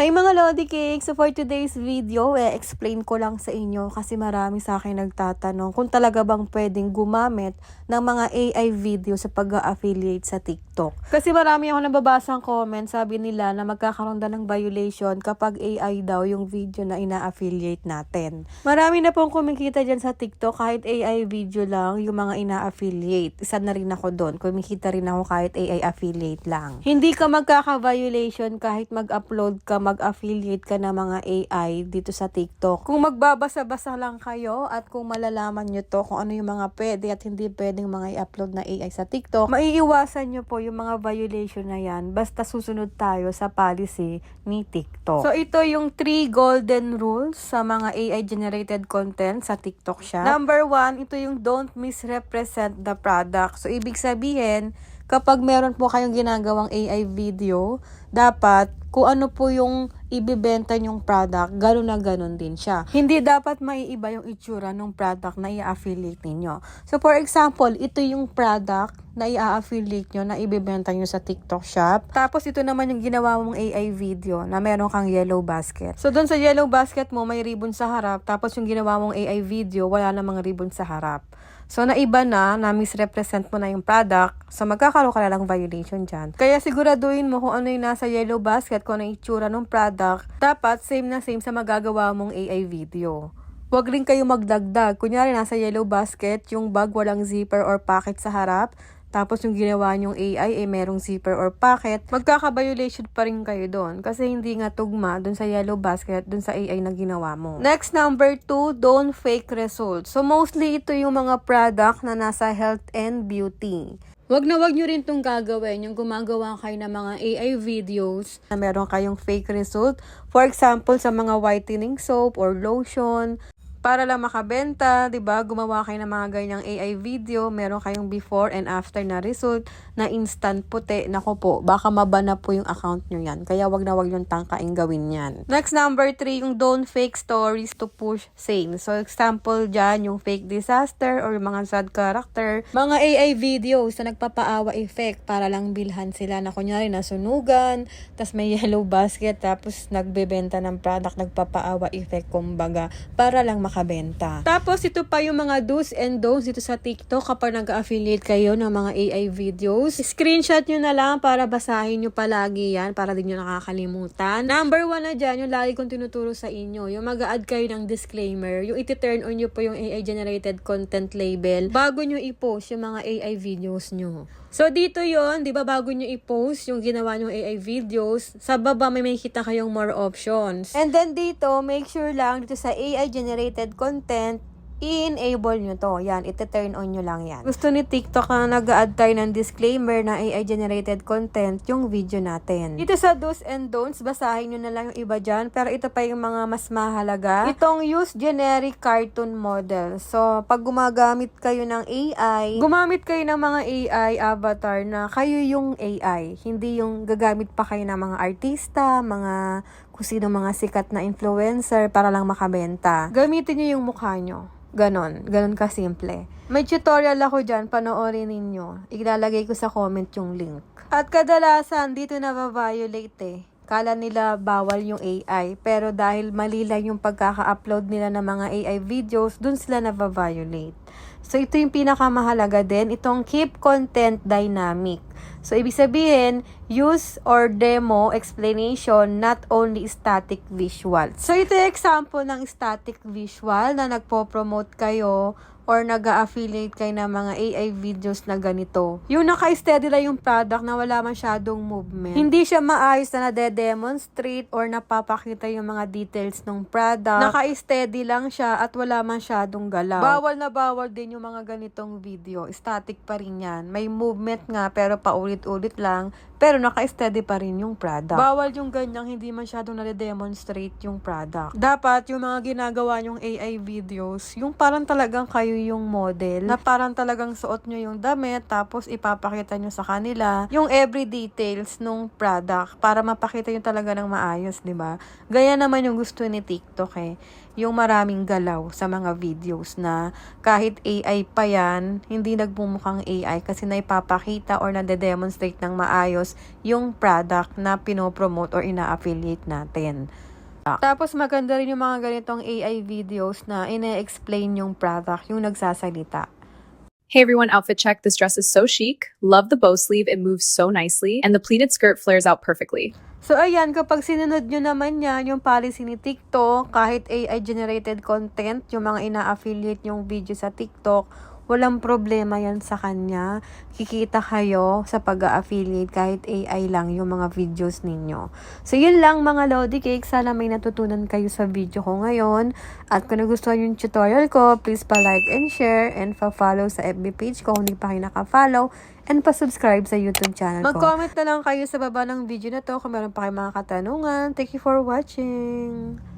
Hi mga Lodi Cake! So for today's video, explain ko lang sa inyo kasi marami sa akin nagtatanong kung talaga bang pwedeng gumamit ng mga AI video sa pag-affiliate sa TikTok. Kasi marami ako nababasang comment, sabi nila na magkakaroon daw ng violation kapag AI daw yung video na ina-affiliate natin. Marami na pong kumikita dyan sa TikTok kahit AI video lang yung mga ina-affiliate. Isa na rin ako doon, kumikita rin ako kahit AI affiliate lang. Hindi ka magkaka-violation kahit mag-upload ka, mag-affiliate ka ng mga AI dito sa TikTok. Kung magbabasa-basa lang kayo at kung malalaman nyo to kung ano yung mga pwede at hindi pwedeng mga i-upload na AI sa TikTok, maiiwasan nyo po yung mga violation na yan basta susunod tayo sa policy ni TikTok. So ito yung 3 golden rules sa mga AI-generated content sa TikTok Shop. Number 1, ito yung don't misrepresent the product. So ibig sabihin, kapag meron po kayong ginagawang AI video, dapat kung ano po yung ibibenta nyong product, gano'n na gano'n din siya. Hindi dapat maiiba yung itsura ng product na i-affiliate ninyo. So for example, ito yung product na i-affiliate nyo, na ibibenta nyo sa TikTok Shop. Tapos ito naman yung ginawa mong AI video na meron kang yellow basket. So doon sa yellow basket mo, may ribbon sa harap. Tapos yung ginawa mong AI video, wala namang ribbon sa harap. So, naiba na misrepresent mo na yung product. So, magkakaroon ka na lang violation dyan. Kaya siguraduhin mo kung ano yung nasa yellow basket, kung ano yung itsura ng product. Dapat same na same sa magagawa mong AI video. Huwag rin kayo magdagdag. Kunyari, nasa yellow basket, yung bag walang zipper or pocket sa harap. Tapos yung ginawa nyong AI merong zipper or pocket, magkaka-violation pa rin kayo doon. Kasi hindi nga tugma doon sa yellow basket, doon sa AI na ginawa mo. Next, number 2, don't fake results. So mostly ito yung mga product na nasa health and beauty. Wag nyo rin itong gagawin, yung gumagawa kayo ng mga AI videos na meron kayong fake result. For example, sa mga whitening soap or lotion, para lang makabenta, 'di ba? Gumawa kayo ng mga ganyang AI video, meron kayong before and after na result na instant puti. Nako po, baka mabana po yung account nyo yan. Kaya wag yung tangkaing gawin yan. Next, number 3, yung don't fake stories to push sales. So example dyan, yung fake disaster or yung mga sad character, mga AI videos na nagpapaawa effect para lang bilhan sila na kunyari nasunugan, tas may yellow basket, tapos nagbebenta ng product, nagpapaawa effect kumbaga, para lang makabenta. Tapos ito pa yung mga do's and don'ts dito sa TikTok kapag nag-affiliate kayo ng mga AI videos. Screenshot nyo na lang para basahin nyo palagi yan para din nyo nakakalimutan. Number 1 na dyan, yung lagi kong tinuturo sa inyo, yung mag-a-add kayo ng disclaimer, yung iti-turn on nyo po yung AI generated content label bago nyo i-post yung mga AI videos nyo. So dito yon, 'di ba, bago nyo i-post yung ginawa nyong AI videos, sa baba may makikita kayong more options. And then dito, make sure lang dito sa AI generated content, i-enable nyo to. Yan, iti-turn on nyo lang yan. Gusto ni TikTok na nag-add tayo ng disclaimer na AI generated content yung video natin. Dito sa do's and don'ts, basahin nyo na lang yung iba dyan. Pero ito pa yung mga mas mahalaga. Itong use generic cartoon model. So, pag gumagamit kayo ng AI, gumamit kayo ng mga AI avatar na kayo yung AI. Hindi yung gagamit pa kayo ng mga artista, mga kung sino mga sikat na influencer para lang makabenta. Gamitin nyo yung mukha nyo. Ganon kasimple. May tutorial ako dyan, panoorin ninyo. Ilalagay ko sa comment yung link. At kadalasan, dito na-violate Kala nila bawal yung AI, pero dahil mali lang yung pagkaka-upload nila ng mga AI videos, dun sila na-violate. So, ito yung pinakamahalaga din, itong keep content dynamic. So, ibig sabihin, use or demo explanation, not only static visual. So, ito yung example ng static visual na nagpo-promote kayo or nag-affiliate kayo ng mga AI videos na ganito. Yung naka-steady lang yung product na wala masyadong movement. Hindi siya maayos na nade-demonstrate or napapakita yung mga details ng product. Naka-steady lang siya at wala masyadong galaw. Bawal na bawal din yung mga ganitong video. Static pa rin yan. May movement nga pero paulit-ulit lang. Pero naka-steady pa rin yung product. Bawal yung ganyang hindi masyadong nade-demonstrate yung product. Dapat yung mga ginagawa nyong AI videos, yung parang talagang kayo kayo yung model, na parang talagang suot nyo yung damit, tapos ipapakita nyo sa kanila yung every details nung product para mapakita nyo talaga ng maayos, di ba? Gaya naman yung gusto ni TikTok yung maraming galaw sa mga videos na kahit AI pa yan, hindi nagmumukhang AI kasi naipapakita or nade-demonstrate ng maayos yung product na pinopromote or ina-affiliate natin. Tapos maganda rin yung mga ganitong AI videos na ine-explain yung product, yung nagsasalita. Hey everyone, outfit check. This dress is so chic. Love the bow sleeve. It moves so nicely. And the pleated skirt flares out perfectly. So ayan, kapag sinunod nyo naman yan, yung policy ni TikTok, kahit AI-generated content, yung mga ina-affiliate yung video sa TikTok, walang problema yan sa kanya. Kikita kayo sa pag-affiliate kahit AI lang yung mga videos ninyo. So yun lang mga Lodi Cake. Sana may natutunan kayo sa video ko ngayon. At kung nagustuhan yung tutorial ko, please pa-like and share and pa-follow sa FB page ko kung hindi pa kayo naka-follow. And pa-subscribe sa YouTube channel ko. Mag-comment na lang kayo sa baba ng video na to kung meron pa kayong mga katanungan. Thank you for watching!